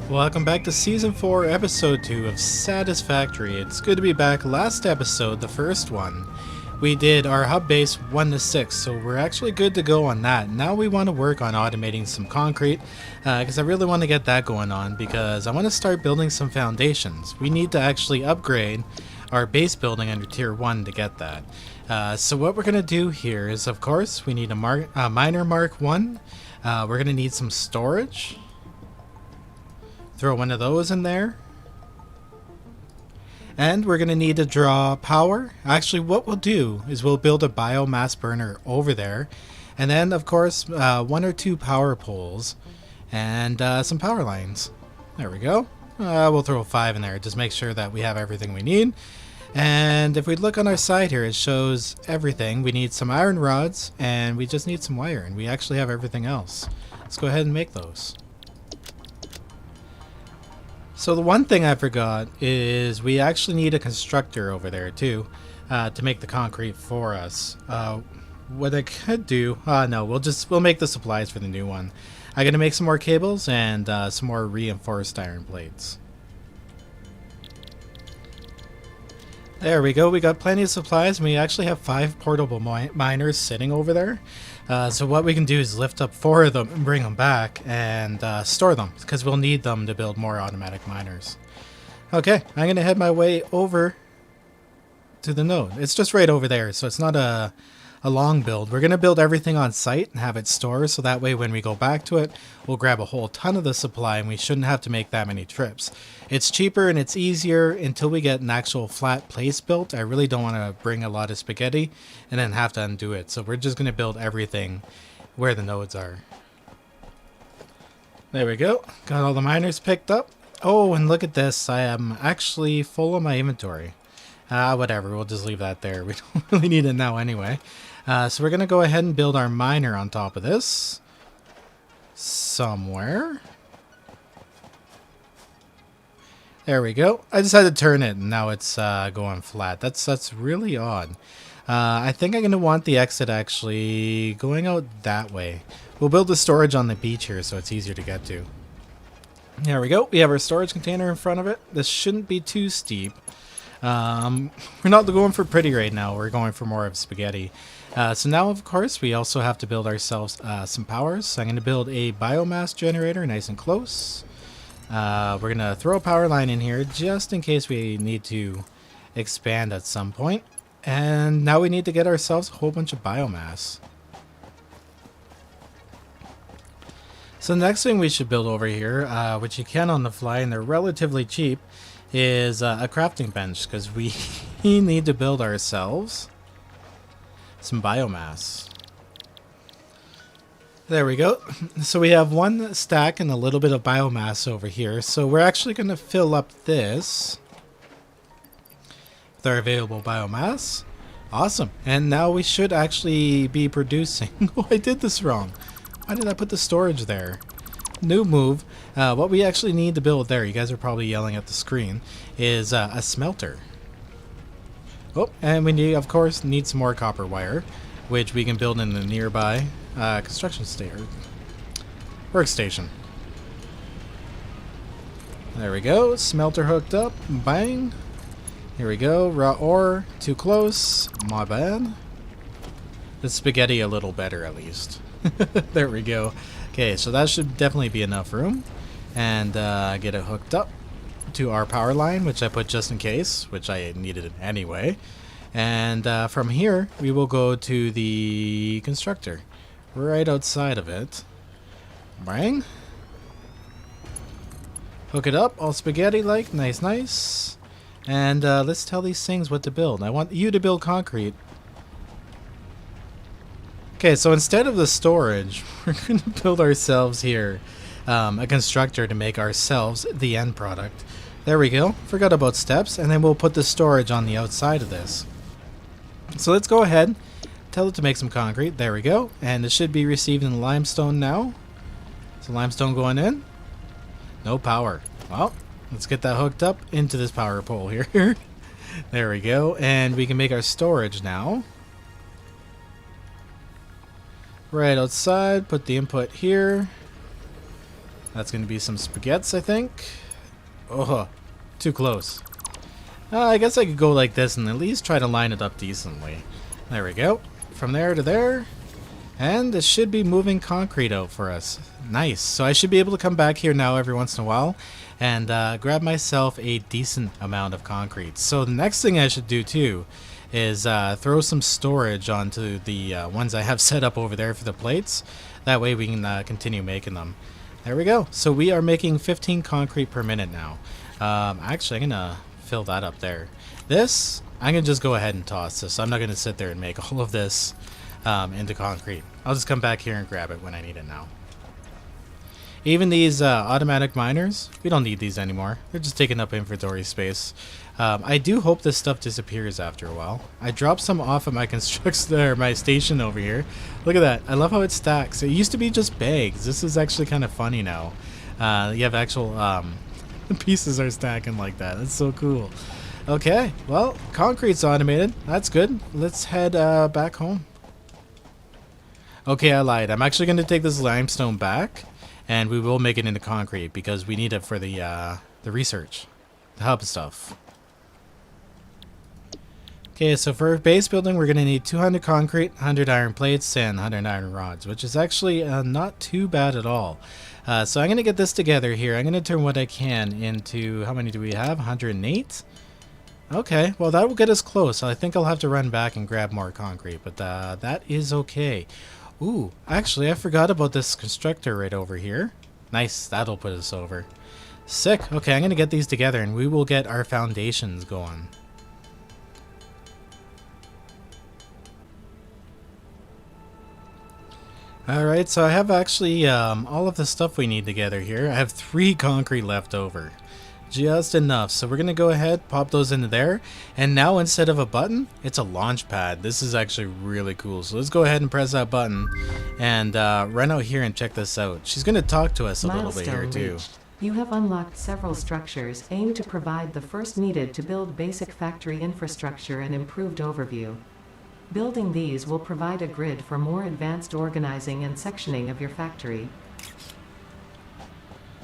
Welcome back to Season 4, Episode 2 of Satisfactory. It's good to be back. Last episode, the first one, we did our hub base 1 to 6, so we're actually good to go on that. Now we want to work on automating some concrete, because I really want to get that going on, because I want to start building some foundations. We need to actually upgrade our base building under Tier 1 to get that. So what we're going to do here is, of course, we need a miner Mark 1. We're going to need some storage. Throw one of those in there. And we're going to need to draw power. Actually, what we'll do is we'll build a biomass burner over there. And then, of course, 1 or 2 power poles and some power lines. There we go. We'll throw 5 in there. Just make sure that we have everything we need. And if we look on our side here, it shows everything. We need some iron rods and we just need some wire. And we actually have everything else. Let's go ahead and make those. So the one thing I forgot is we actually need a constructor over there too, to make the concrete for us. What I could do, no, we'll make the supplies for the new one. I'm gonna make some more cables and some more reinforced iron plates. There we go. We got plenty of supplies, and we actually have 5 portable miners sitting over there. So what we can do is lift up 4 of them and bring them back and store them, because we'll need them to build more automatic miners. Okay, I'm going to head my way over to the node. It's just right over there, so it's not a long build. We're going to build everything on site and have it stored, so that way when we go back to it, we'll grab a whole ton of the supply and we shouldn't have to make that many trips. It's cheaper and it's easier until we get an actual flat place built. I really don't want to bring a lot of spaghetti and then have to undo it. So we're just going to build everything where the nodes are. There we go. Got all the miners picked up. Oh, and look at this. I am actually full of my inventory. Whatever. We'll just leave that there. We don't really need it now anyway. So we're going to go ahead and build our miner on top of this. Somewhere. There we go. I just had to turn it and now it's going flat. That's really odd. I think I'm going to want the exit actually going out that way. We'll build the storage on the beach here so it's easier to get to. There we go. We have our storage container in front of it. This shouldn't be too steep. We're not going for pretty right now. We're going for more of spaghetti. So now, of course, we also have to build ourselves some powers. So I'm going to build a biomass generator nice and close. We're going to throw a power line in here just in case we need to expand at some point. And now we need to get ourselves a whole bunch of biomass. So the next thing we should build over here, which you can on the fly and they're relatively cheap, is a crafting bench, because we need to build ourselves some biomass. There we go. So we have 1 stack and a little bit of biomass over here. So we're actually going to fill up this with our available biomass. Awesome. And now we should actually be producing. Oh, I did this wrong. Why did I put the storage there? New move. What we actually need to build there, you guys are probably yelling at the screen, is a smelter. Oh, and we need, of course, need some more copper wire, which we can build in the nearby construction workstation. There we go. Smelter hooked up. Bang. Here we go. Raw ore. Too close. My bad. The spaghetti a little better, at least. There we go. Okay, so that should definitely be enough room. And get it hooked up to our power line, which I put just in case, which I needed it anyway. And from here, we will go to the constructor. Right outside of it. Bang. Hook it up, all spaghetti-like. Nice, nice. And let's tell these things what to build. I want you to build concrete. Okay, so instead of the storage, we're going to build ourselves here a constructor to make ourselves the end product. There we go. Forgot about steps, and then we'll put the storage on the outside of this. So let's go ahead, tell it to make some concrete. There we go. And it should be received in limestone now. So limestone going in. No power. Well, let's get that hooked up into this power pole here. There we go. And we can make our storage now. Right outside, put the input here. That's going to be some spaghettis, I think. Oh, too close. I guess I could go like this and at least try to line it up decently. There we go. From there to there. And it should be moving concrete out for us. Nice. So I should be able to come back here now every once in a while and grab myself a decent amount of concrete. So the next thing I should do too is throw some storage onto the ones I have set up over there for the plates. That way we can continue making them. There we go. So we are making 15 concrete per minute now. Actually, I'm going to fill that up there. This, I'm going to just go ahead and toss this. I'm not going to sit there and make all of this into concrete. I'll just come back here and grab it when I need it now. Even these automatic miners, we don't need these anymore. They're just taking up inventory space. I do hope this stuff disappears after a while. I dropped some off at my my station over here. Look at that. I love how it stacks. It used to be just bags. This is actually kind of funny now. You have actual pieces are stacking like that. That's so cool. Okay, well, concrete's automated. That's good. Let's head back home. Okay, I lied. I'm actually going to take this limestone back, and we will make it into concrete because we need it for the research, the hub stuff. Okay, so for base building, we're going to need 200 concrete, 100 iron plates, and 100 iron rods, which is actually not too bad at all. So I'm going to get this together here. I'm going to turn what I can into, how many do we have? 108? Okay, well that will get us close. I think I'll have to run back and grab more concrete, but that is okay. Ooh, actually I forgot about this constructor right over here. Nice, that'll put us over. Sick. Okay, I'm going to get these together and we will get our foundations going. Alright, so I have actually all of the stuff we need together here. I have 3 concrete left over. Just enough. So we're going to go ahead, pop those into there. And now instead of a button, it's a launch pad. This is actually really cool. So let's go ahead and press that button and run out here and check this out. She's going to talk to us a little bit here too. You have unlocked several structures aimed to provide the first needed to build basic factory infrastructure and improved overview. Building these will provide a grid for more advanced organizing and sectioning of your factory.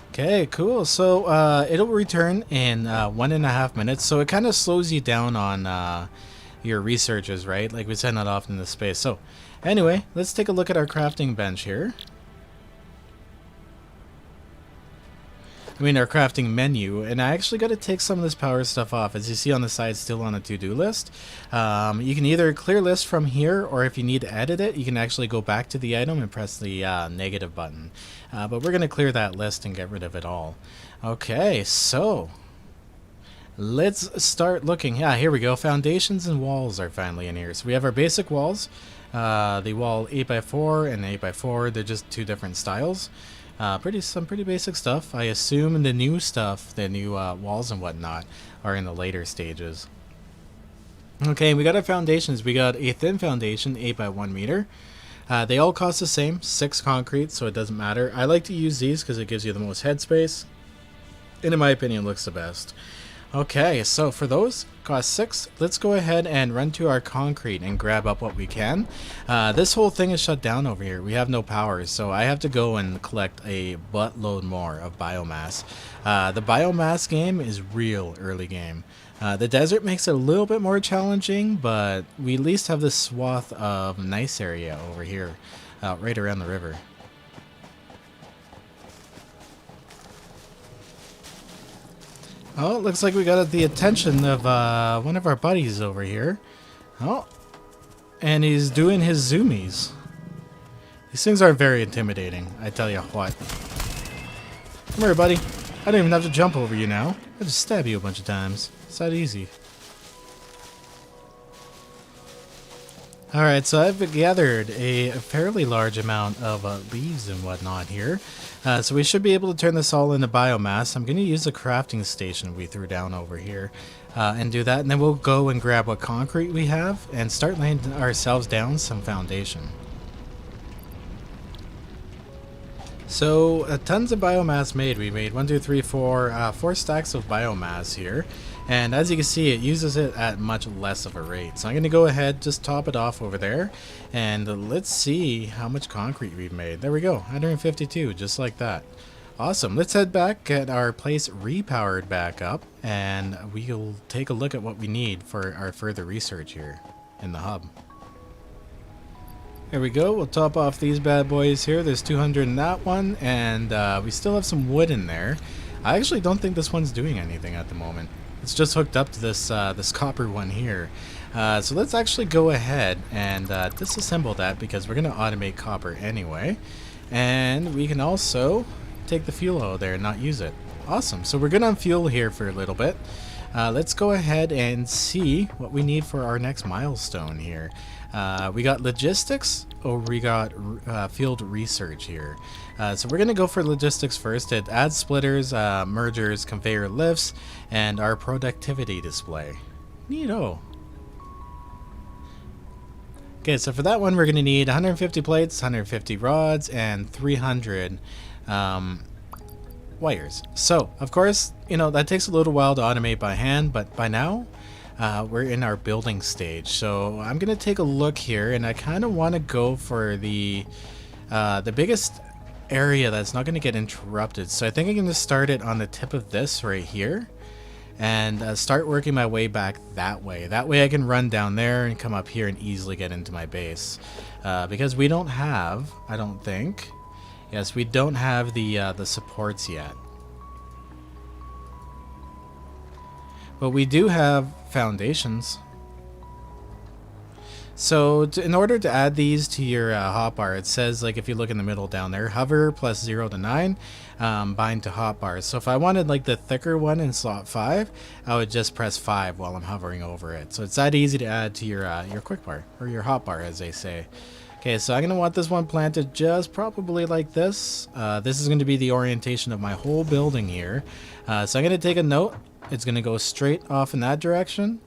Okay, cool. So it'll return in 1.5 minutes. So it kind of slows you down on your researches, right? Like we send that off into space. So anyway, let's take a look at our crafting bench here. Our crafting menu, and I actually got to take some of this power stuff off. As you see on the side, still on a to-do list. You can either clear list from here, or if you need to edit it, you can actually go back to the item and press the negative button. But we're going to clear that list and get rid of it all. Okay, so let's start looking. Yeah, here we go. Foundations and walls are finally in here. So we have our basic walls. The wall 8x4 and 8x4. They're just 2 different styles. Some pretty basic stuff. I assume the new stuff, the new walls and whatnot, are in the later stages. Okay, we got our foundations. We got a thin foundation, 8x1 meter. They all cost the same, 6 concrete, so it doesn't matter. I like to use these because it gives you the most headspace, and in my opinion, looks the best. Okay, so for those, cost 6. Let's go ahead and run to our concrete and grab up what we can. This whole thing is shut down over here. We have no power, so I have to go and collect a buttload more of biomass. The biomass game is real early game. The desert makes it a little bit more challenging, but we at least have this swath of nice area over here, right around the river. Oh, it looks like we got the attention of one of our buddies over here. Oh, and he's doing his zoomies. These things are very intimidating, I tell you what. Come here, buddy. I don't even have to jump over you now. I just stab you a bunch of times. It's that easy. Alright, so I've gathered a fairly large amount of leaves and whatnot here. So we should be able to turn this all into biomass. I'm going to use the crafting station we threw down over here and do that. And then we'll go and grab what concrete we have and start laying ourselves down some foundation. So tons of biomass made. We made 1, 2, 3, 4, 4 stacks of biomass here. And as you can see, it uses it at much less of a rate. So I'm going to go ahead, just top it off over there. And let's see how much concrete we've made. There we go, 152, just like that. Awesome. Let's head back, get our place repowered back up, and we'll take a look at what we need for our further research here in the hub. Here we go. We'll top off these bad boys here. There's 200 in that one, and we still have some wood in there. I actually don't think this one's doing anything at the moment. It's just hooked up to this this copper one here. So let's actually go ahead and disassemble that because we're going to automate copper anyway. And we can also take the fuel out there and not use it. Awesome. So we're good on fuel here for a little bit. Let's go ahead and see what we need for our next milestone here. We got logistics, or we got field research here. So we're going to go for logistics first. It adds splitters, mergers, conveyor lifts, and our productivity display. Neato. Okay, so for that one we're going to need 150 plates, 150 rods, and 300 wires. So, of course, you know, that takes a little while to automate by hand, but by now we're in our building stage. So I'm going to take a look here, and I kind of want to go for the biggest area that's not going to get interrupted. So I think I'm going to start it on the tip of this right here, and start working my way back that way. That way I can run down there and come up here and easily get into my base. Because we don't have, I don't think, yes, we don't have the supports yet. But we do have foundations. So in order to add these to your hotbar, it says, like, if you look in the middle down there, hover plus 0 to 9, bind to hotbars. So if I wanted like the thicker one in slot 5, I would just press 5 while I'm hovering over it. So it's that easy to add to your quick bar, or your hotbar as they say. Okay, so I'm going to want this one planted just probably like this. This is going to be the orientation of my whole building here. So I'm going to take a note. It's going to go straight off in that direction,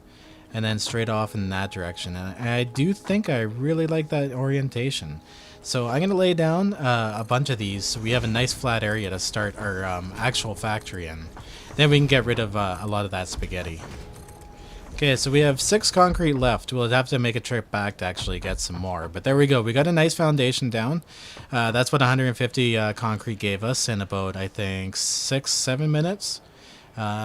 and then straight off in that direction. And I do think I really like that orientation. So I'm going to lay down a bunch of these so we have a nice flat area to start our actual factory in. Then we can get rid of a lot of that spaghetti. Okay, so we have 6 concrete left. We'll have to make a trip back to actually get some more. But there we go. We got a nice foundation down. That's what 150 concrete gave us in about, I think, 6-7 minutes.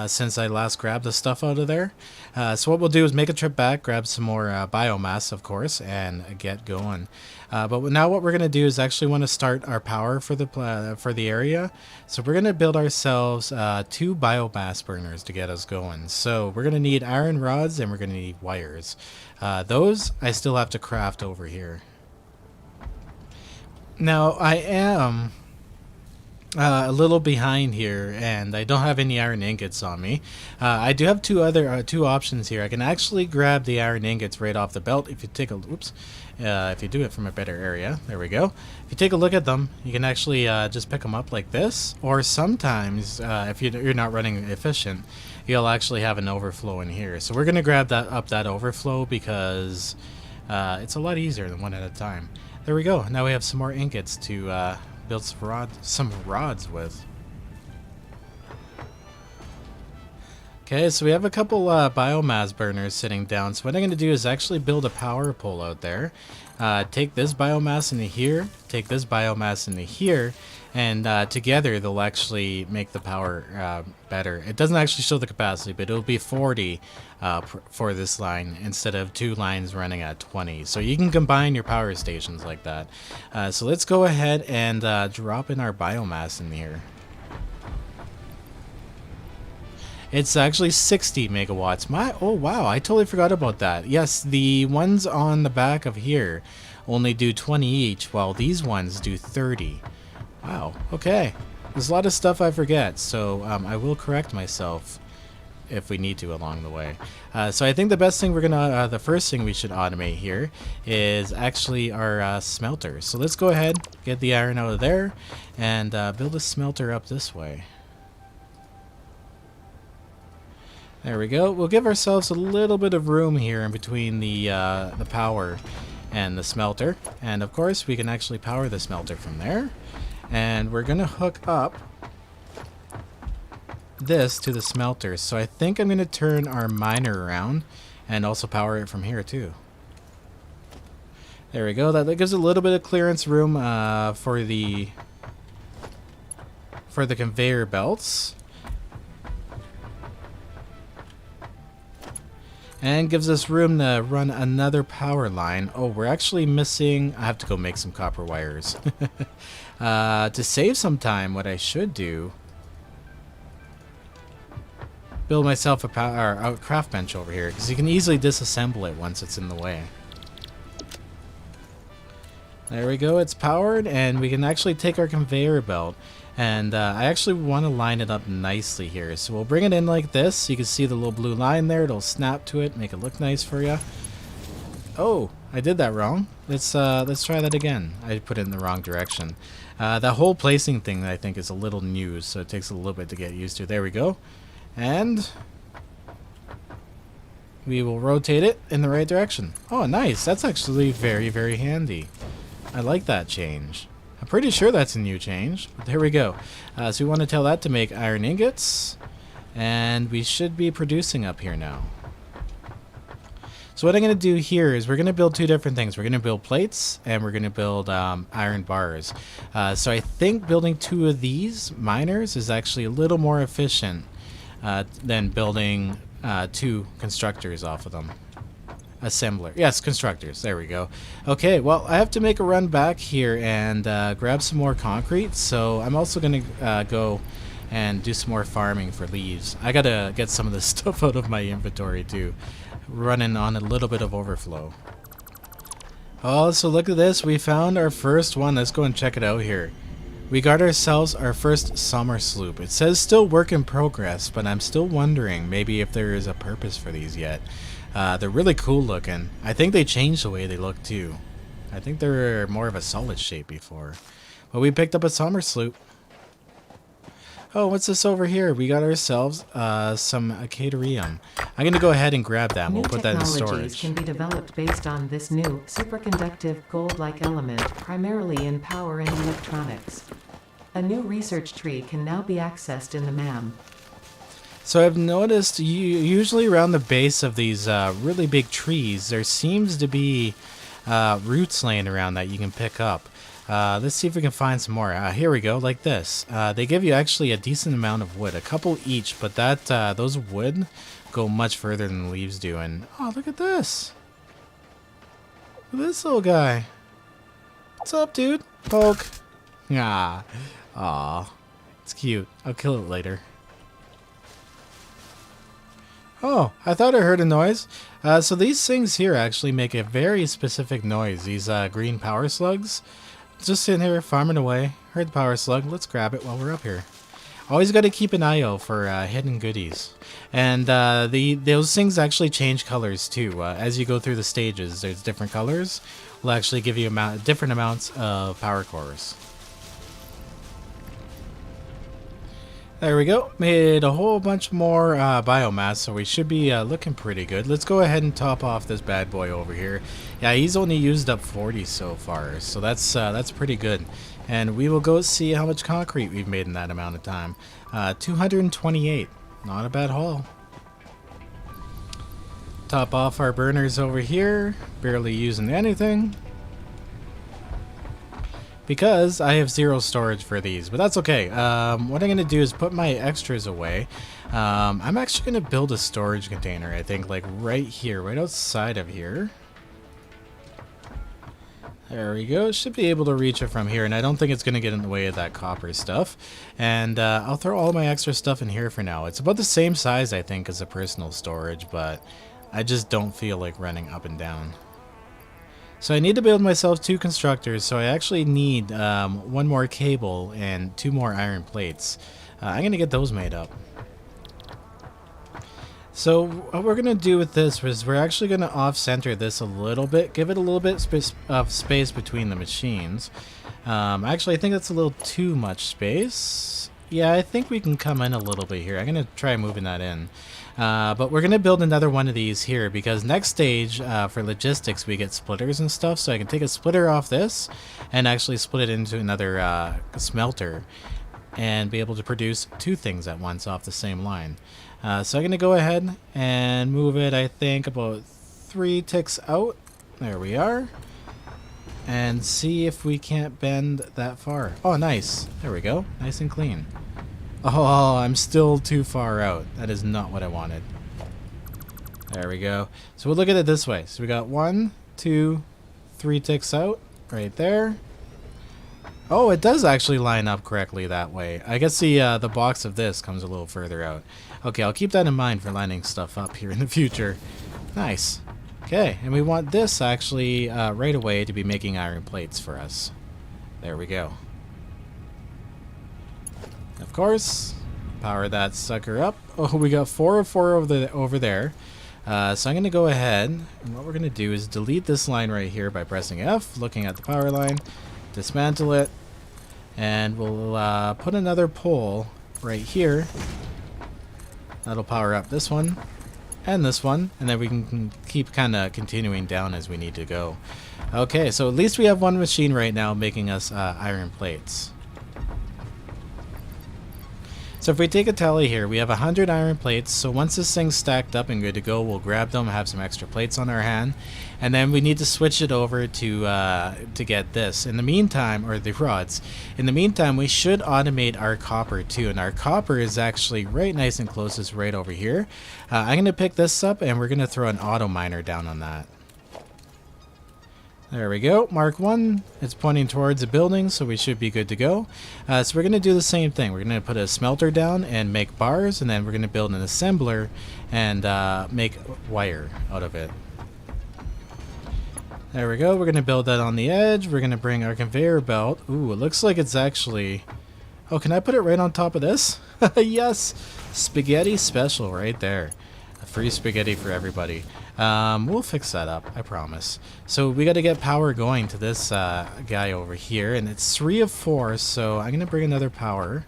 Since I last grabbed the stuff out of there. So what we'll do is make a trip back, grab some more biomass, of course, and get going. But now what we're going to do is actually want to start our power for the area. So we're going to build ourselves 2 biomass burners to get us going. So we're going to need iron rods and we're going to need wires. Those I still have to craft over here. Now I am a little behind here, and I don't have any iron ingots on me. I do have two options here. I can actually grab the iron ingots right off the belt. If you take a if you do it from a better area, there we go. If you take a look at them, you can actually just pick them up like this. Or sometimes, if you're not running efficient, you'll actually have an overflow in here. So we're gonna grab that overflow because it's a lot easier than one at a time. There we go. Now we have some more ingots to build some rods with. Okay, so we have a couple biomass burners sitting down. So what I'm going to do is actually build a power pole out there. Take this biomass into here, take this biomass into here, and together they'll actually make the power better. It doesn't actually show the capacity, but it'll be 40 for this line instead of 2 lines running at 20. So you can combine your power stations like that. So let's go ahead and drop in our biomass in here. It's actually 60 megawatts. Oh wow, I totally forgot about that. Yes, the ones on the back of here only do 20 each, while these ones do 30. Wow, okay. There's a lot of stuff I forget, so I will correct myself if we need to along the way. So I think the best thing the first thing we should automate here is actually our smelter. So let's go ahead, get the iron out of there, and build a smelter up this way. There we go. We'll give ourselves a little bit of room here in between the power and the smelter. And of course, we can actually power the smelter from there. And we're going to hook up this to the smelter. So I think I'm going to turn our miner around and also power it from here too. There we go. That gives a little bit of clearance room for the for the conveyor belts. And gives us room to run another power line. Oh, we're actually missing... I have to go make some copper wires. To save some time, what I should do... build myself a craft bench over here, because you can easily disassemble it once it's in the way. There we go, it's powered, and we can actually take our conveyor belt. And I actually want to line it up nicely here. So we'll bring it in like this. You can see the little blue line there. It'll snap to it, make it look nice for you. Oh, I did that wrong. Let's try that again. I put it in the wrong direction. That whole placing thing I think is a little new, so it takes a little bit to get used to. There we go. And we will rotate it in the right direction. Oh, nice. That's actually very, very handy. I like that change. I'm pretty sure that's a new change, but there we go. So we want to tell that to make iron ingots, and we should be producing up here now. So what I'm going to do here is we're going to build two different things. We're going to build plates, and we're going to build iron bars. So I think building two of these miners is actually a little more efficient than building two constructors off of them. Assembler. Yes, constructors. There we go. Okay, well, I have to make a run back here and grab some more concrete. So I'm also going to go and do some more farming for leaves. I got to get some of this stuff out of my inventory too. Running on a little bit of overflow. Oh, so look at this. We found our first one. Let's go and check it out here. We got ourselves our first summer sloop. It says still work in progress, but I'm still wondering maybe if there is a purpose for these yet. They're really cool looking. I think they changed the way they look too. I think they were more of a solid shape before. But we picked up a summer sloop. Oh, what's this over here? We got ourselves some Acatorium. I'm going to go ahead and grab that. We'll put that in storage. New technologies can be developed based on this new superconductive gold-like element, primarily in power and electronics. A new research tree can now be accessed in the MAM. So I've noticed usually around the base of these really big trees, there seems to be roots laying around that you can pick up. Let's see if we can find some more. Here we go, like this. They give you actually a decent amount of wood, a couple each, but that those wood go much further than the leaves do. And oh, look at this. Look at this little guy. What's up, dude? Poke. Ah, aw, it's cute. I'll kill it later. Oh, I thought I heard a noise. So these things here actually make a very specific noise. These green power slugs. Just sitting here farming away. Heard the power slug. Let's grab it while we're up here. Always got to keep an eye out for hidden goodies. And those things actually change colors too. As you go through the stages, there's different colors. Will actually give you different amounts of power cores. There we go. Made a whole bunch more biomass, so we should be looking pretty good. Let's go ahead and top off this bad boy over here. Yeah, he's only used up 40 so far, so that's pretty good. And we will go see how much concrete we've made in that amount of time. 228. Not a bad haul. Top off our burners over here. Barely using anything, because I have 0 storage for these, but that's okay. What I'm going to do is put my extras away. I'm actually going to build a storage container, I think, like right here, right outside of here. There we go. Should be able to reach it from here, and I don't think it's going to get in the way of that copper stuff. And I'll throw all my extra stuff in here for now. It's about the same size, I think, as a personal storage, but I just don't feel like running up and down. So I need to build myself 2 constructors, so I actually need 1 more cable and 2 more iron plates. I'm going to get those made up. So what we're going to do with this is we're actually going to off-center this a little bit, give it a little bit of space between the machines. Actually, I think that's a little too much space. Yeah, I think we can come in a little bit here. I'm going to try moving that in. But we're going to build another one of these here, because next stage for logistics we get splitters and stuff, so I can take a splitter off this and actually split it into another smelter and be able to produce 2 things at once off the same line. So I'm going to go ahead and move it, I think, about 3 ticks out. There we are. and see if we can't bend that far. Oh, nice. There we go. Nice and clean. Oh, I'm still too far out. That is not what I wanted. There we go. So we'll look at it this way. So we got 1, 2, 3 ticks out right there. Oh, it does actually line up correctly that way. I guess the box of this comes a little further out. Okay, I'll keep that in mind for lining stuff up here in the future. Nice. Okay, and we want this actually right away to be making iron plates for us. There we go. Of course, power that sucker up. Oh, we got 4 of 4 over there. So I'm going to go ahead, and what we're going to do is delete this line right here by pressing F, looking at the power line, dismantle it, and we'll put another pole right here. That'll power up this one and this one, and then we can keep kind of continuing down as we need to go. Okay, so at least we have one machine right now making us iron plates. So if we take a tally here, we have 100 iron plates. So once this thing's stacked up and good to go, we'll grab them, have some extra plates on our hand, and then we need to switch it over to get this. In the meantime, or the rods. In the meantime, we should automate our copper too, and our copper is actually right nice and close. It's right over here. I'm going to pick this up, and we're going to throw an auto miner down on that. There we go, Mark 1. It's pointing towards a building, so we should be good to go. So we're going to do the same thing. We're going to put a smelter down and make bars, and then we're going to build an assembler and make wire out of it. There we go. We're going to build that on the edge. We're going to bring our conveyor belt. Ooh, it looks like it's actually... Oh, can I put it right on top of this? Yes! Spaghetti special right there. A free spaghetti for everybody. We'll fix that up, I promise. So we got to get power going to this guy over here, and it's 3 of 4, so I'm going to bring another power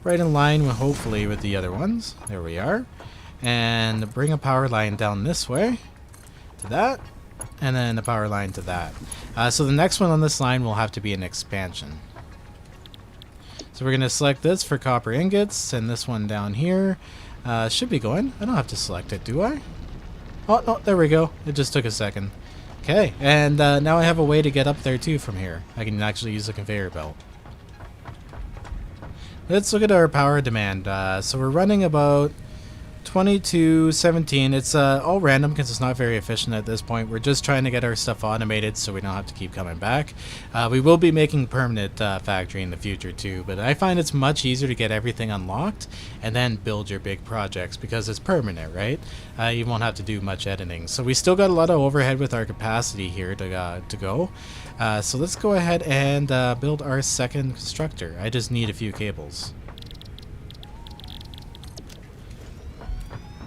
right in line with, hopefully, with the other ones. There we are. And bring a power line down this way to that, and then a power line to that. So the next one on this line will have to be an expansion. So we're going to select this for copper ingots, and this one down here should be going. I don't have to select it, do I? Oh, no, there we go. It just took a second. Okay, and now I have a way to get up there too from here. I can actually use a conveyor belt. Let's look at our power demand. So we're running about 2217. It's all random because it's not very efficient at this point. We're just trying to get our stuff automated so we don't have to keep coming back. We will be making permanent factory in the future too, but I find it's much easier to get everything unlocked and then build your big projects because it's permanent, right? You won't have to do much editing. So we still got a lot of overhead with our capacity here to go. So let's go ahead and build our second constructor. I just need a few cables.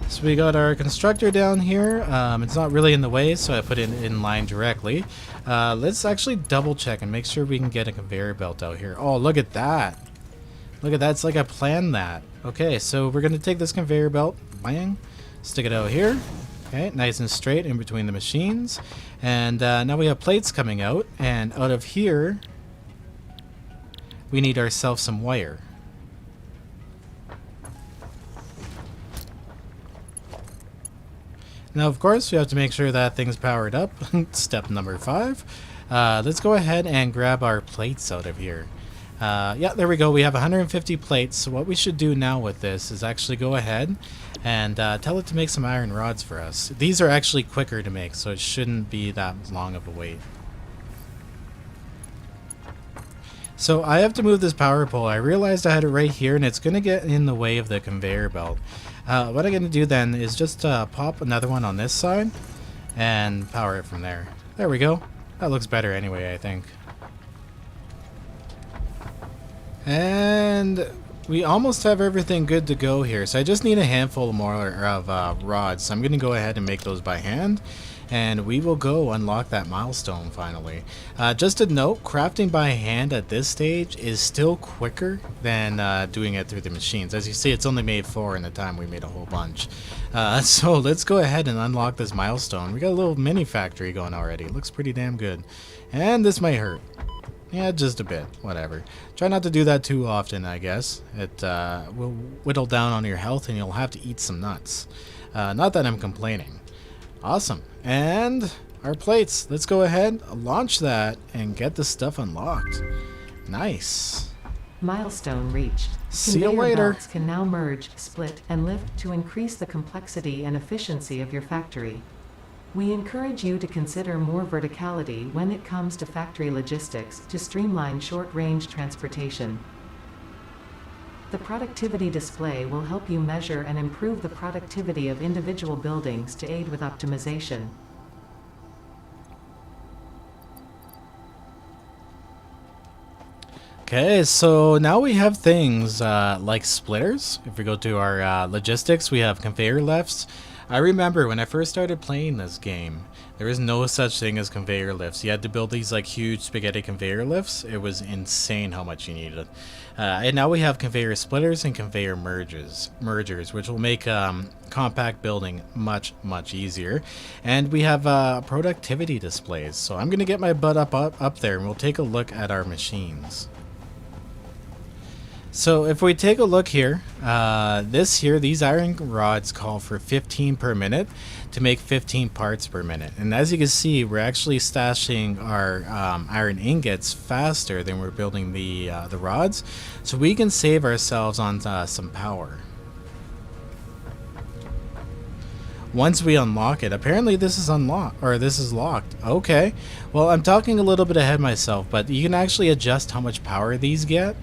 So we got our constructor down here. It's not really in the way, so I put it in line directly. Let's actually double check and make sure we can get a conveyor belt out here. Oh, look at that. Look at that. It's like I planned that. Okay, so we're going to take this conveyor belt, bang, stick it out here. Okay, nice and straight in between the machines. And now we have plates coming out. And out of here, we need ourselves some wire. Now, of course, we have to make sure that thing's powered up. Step number 5. Let's go ahead and grab our plates out of here. Yeah, there we go. We have 150 plates. So what we should do now with this is actually go ahead and tell it to make some iron rods for us. These are actually quicker to make, so it shouldn't be that long of a wait. So I have to move this power pole. I realized I had it right here, and it's going to get in the way of the conveyor belt. What I'm going to do then is just pop another one on this side and power it from there. There we go. That looks better anyway, I think. And we almost have everything good to go here. So I just need a handful more of rods. So I'm going to go ahead and make those by hand. And we will go unlock that milestone finally. Just a note, crafting by hand at this stage is still quicker than doing it through the machines. As you see, it's only made 4 in the time we made a whole bunch. So let's go ahead and unlock this milestone. We got a little mini factory going already. Looks pretty damn good. And this may hurt. Yeah, just a bit. Whatever. Try not to do that too often, I guess. It will whittle down on your health and you'll have to eat some nuts. Not that I'm complaining. Awesome. And our plates. Let's go ahead, launch that, and get this stuff unlocked. Nice. Milestone reached. See you Conveyor later. belts can now merge, split, and lift to increase the complexity and efficiency of your factory. We encourage you to consider more verticality when it comes to factory logistics to streamline short-range transportation. The productivity display will help you measure and improve the productivity of individual buildings to aid with optimization. Okay, so now we have things like splitters. If we go to our logistics, we have conveyor lifts. I remember when I first started playing this game, there was no such thing as conveyor lifts. You had to build these like huge spaghetti conveyor lifts. It was insane how much you needed. And now we have conveyor splitters and conveyor mergers, which will make compact building much easier. And we have productivity displays. So I'm gonna get my butt up there, and we'll take a look at our machines. So if we take a look here, these iron rods call for 15 per minute to make 15 parts per minute. And as you can see, we're actually stashing our iron ingots faster than we're building the rods, so we can save ourselves on some power. Once we unlock it, apparently this is unlocked, or this is locked. Okay, well, I'm talking a little bit ahead myself, but you can actually adjust how much power these get.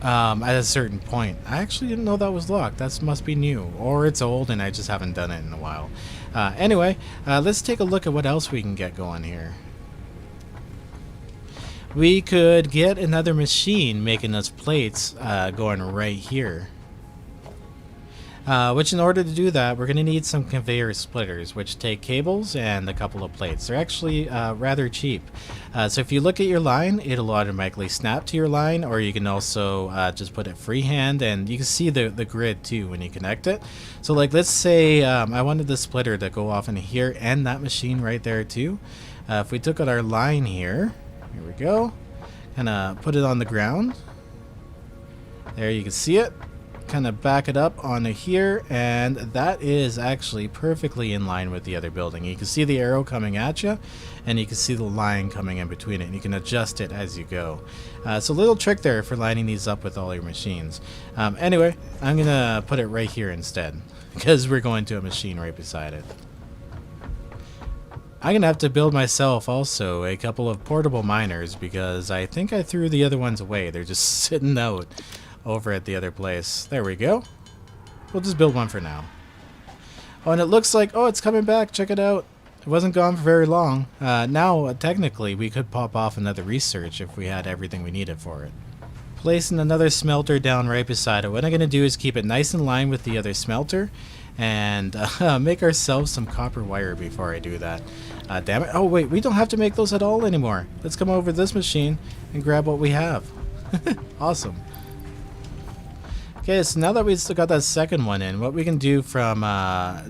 At a certain point. I actually didn't know that was locked. That must be new, or it's old and I just haven't done it in a while. Anyway, let's take a look at what else we can get going here. We could get another machine making us plates going right here. Which in order to do that, we're going to need some conveyor splitters, which take cables and a couple of plates. They're actually rather cheap. So if you look at your line, it'll automatically snap to your line, or you can also just put it freehand, and you can see the grid too when you connect it. So like, let's say I wanted the splitter to go off in here and that machine right there too. If we took out our line here we go, kind of put it on the ground. There, you can see it. Kind of back it up onto here, and that is actually perfectly in line with the other building. You can see the arrow coming at you, and you can see the line coming in between it, and you can adjust it as you go. So a little trick there for lining these up with all your machines. Anyway, I'm gonna put it right here instead, because we're going to a machine right beside it. I'm gonna have to build myself also a couple of portable miners, because I think I threw the other ones away. They're just sitting out over at the other place. There we go. We'll just build one for now. Oh, and it looks like, oh, it's coming back. Check it out. It wasn't gone for very long. Now, technically, we could pop off another research if we had everything we needed for it. Placing another smelter down right beside it. What I'm going to do is keep it nice in line with the other smelter and make ourselves some copper wire before I do that. Damn it. Oh, wait, we don't have to make those at all anymore. Let's come over to this machine and grab what we have. Awesome. Okay, so now that we've still got that second one in, what we can do from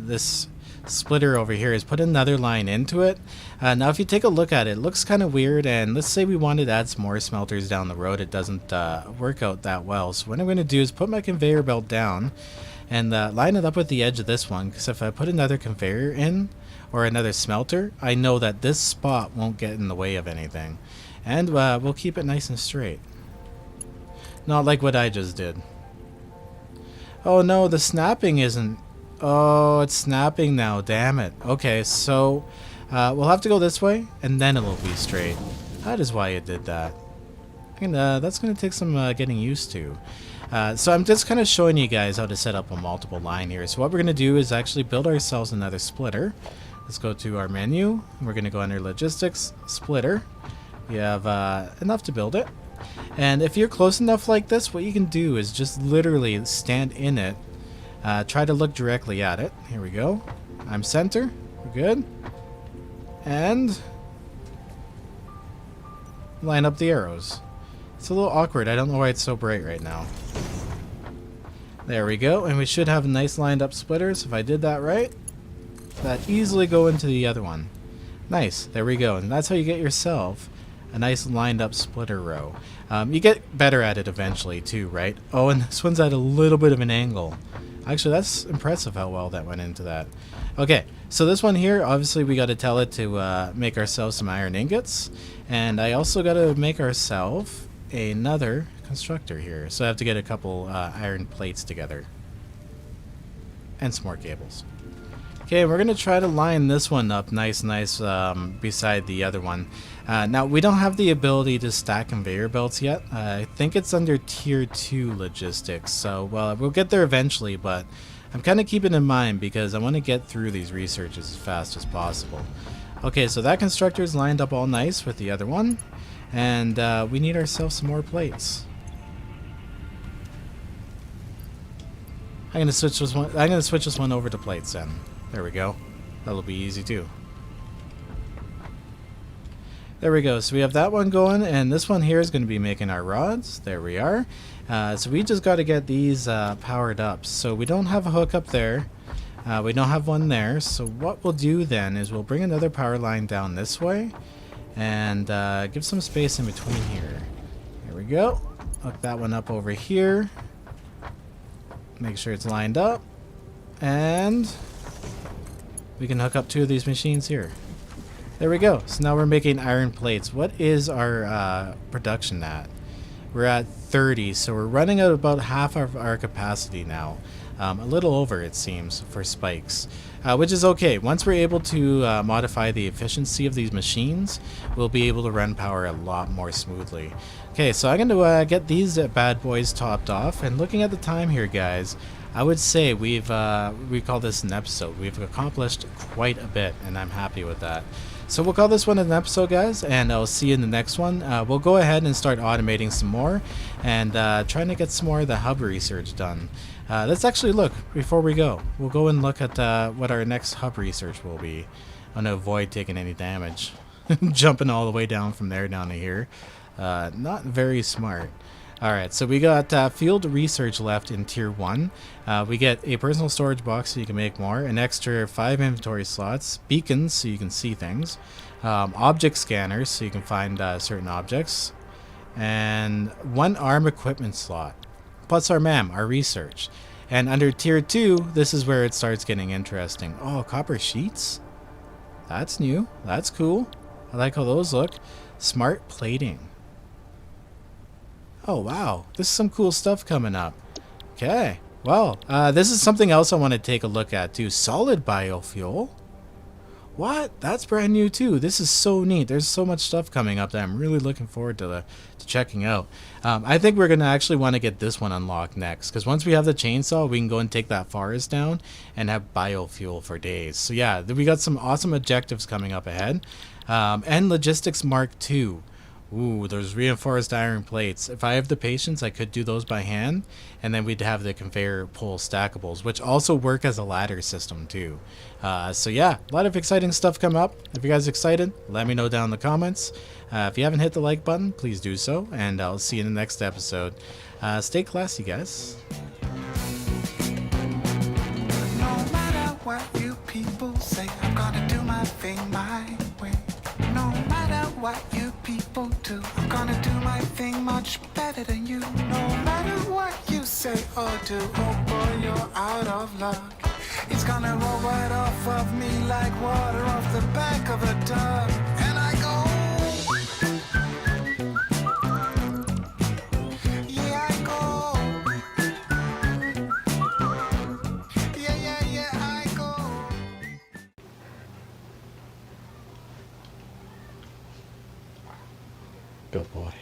this splitter over here is put another line into it. Now if you take a look at it, it looks kind of weird, and let's say we wanted to add some more smelters down the road. It doesn't work out that well. So what I'm going to do is put my conveyor belt down and line it up with the edge of this one, because if I put another conveyor in, or another smelter, I know that this spot won't get in the way of anything. And we'll keep it nice and straight. Not like what I just did. Oh no, the snapping isn't... Oh, it's snapping now, damn it. Okay, so we'll have to go this way, and then it'll be straight. That is why it did that. And that's going to take some getting used to. So I'm just kind of showing you guys how to set up a multiple line here. So what we're going to do is actually build ourselves another splitter. Let's go to our menu. We're going to go under Logistics, Splitter. We have enough to build it. And if you're close enough like this, what you can do is just literally stand in it. Try to look directly at it. Here we go. I'm center. We're good. And line up the arrows. It's a little awkward. I don't know why it's so bright right now. There we go. And we should have nice lined up splitters. If I did that right, that easily go into the other one. Nice. There we go. And that's how you get yourself a nice lined up splitter row. You get better at it eventually too, right? Oh, and this one's at a little bit of an angle. Actually, that's impressive how well that went into that. Okay, so this one here, obviously we got to tell it to make ourselves some iron ingots. And I also got to make ourselves another constructor here. So I have to get a couple iron plates together. And some more cables. Okay, we're going to try to line this one up nice beside the other one. Now, we don't have the ability to stack conveyor belts yet. I think it's under Tier 2 logistics. So, well, we'll get there eventually, but I'm kind of keeping in mind because I want to get through these researches as fast as possible. Okay, so that constructor is lined up all nice with the other one. And we need ourselves some more plates. I'm gonna switch this one over to plates then. There we go. That'll be easy too. There we go. So we have that one going, and this one here is going to be making our rods. There we are. So we just got to get these powered up. So we don't have a hook up there. We don't have one there. So what we'll do then is we'll bring another power line down this way, and give some space in between here. There we go. Hook that one up over here. Make sure it's lined up, and we can hook up two of these machines here. There we go. So now we're making iron plates. What is our production at? We're at 30, so we're running at about half of our capacity now. A little over, it seems, for spikes, which is okay. Once we're able to modify the efficiency of these machines, we'll be able to run power a lot more smoothly. Okay, so I'm going to get these bad boys topped off, and looking at the time here, guys, I would say we call this an episode. We've accomplished quite a bit, and I'm happy with that. So we'll call this one an episode, guys, and I'll see you in the next one. We'll go ahead and start automating some more, and trying to get some more of the hub research done. Let's actually look before we go. We'll go and look at what our next hub research will be. I want to avoid taking any damage. Jumping all the way down from there down to here. Not very smart. Alright, so we got field research left in Tier 1. We get a personal storage box so you can make more, an extra 5 inventory slots, beacons so you can see things, object scanners so you can find certain objects, and 1 arm equipment slot, plus our MAM, our research. And under Tier 2, this is where it starts getting interesting. Oh, copper sheets? That's new. That's cool. I like how those look. Smart plating. Oh, wow. This is some cool stuff coming up. Okay. Well, this is something else I want to take a look at, too. Solid biofuel? What? That's brand new, too. This is so neat. There's so much stuff coming up that I'm really looking forward to checking out. I think we're going to actually want to get this one unlocked next, because once we have the chainsaw, we can go and take that forest down and have biofuel for days. So, yeah, we got some awesome objectives coming up ahead. And Logistics Mark II. Ooh, those reinforced iron plates. If I have the patience, I could do those by hand, and then we'd have the conveyor pull stackables, which also work as a ladder system too. So yeah, a lot of exciting stuff come up. If you guys are excited, let me know down in the comments. If you haven't hit the like button, please do so, and I'll see you in the next episode. Stay classy, guys. No matter what you people say, I'm gonna do my thing my way. No matter what you people do, I'm gonna do my thing much better than you. No matter what you say or do, oh boy, you're out of luck. It's gonna roll right off of me like water off the back of a duck. And I go, yeah, I go. Yeah, I go. Good boy.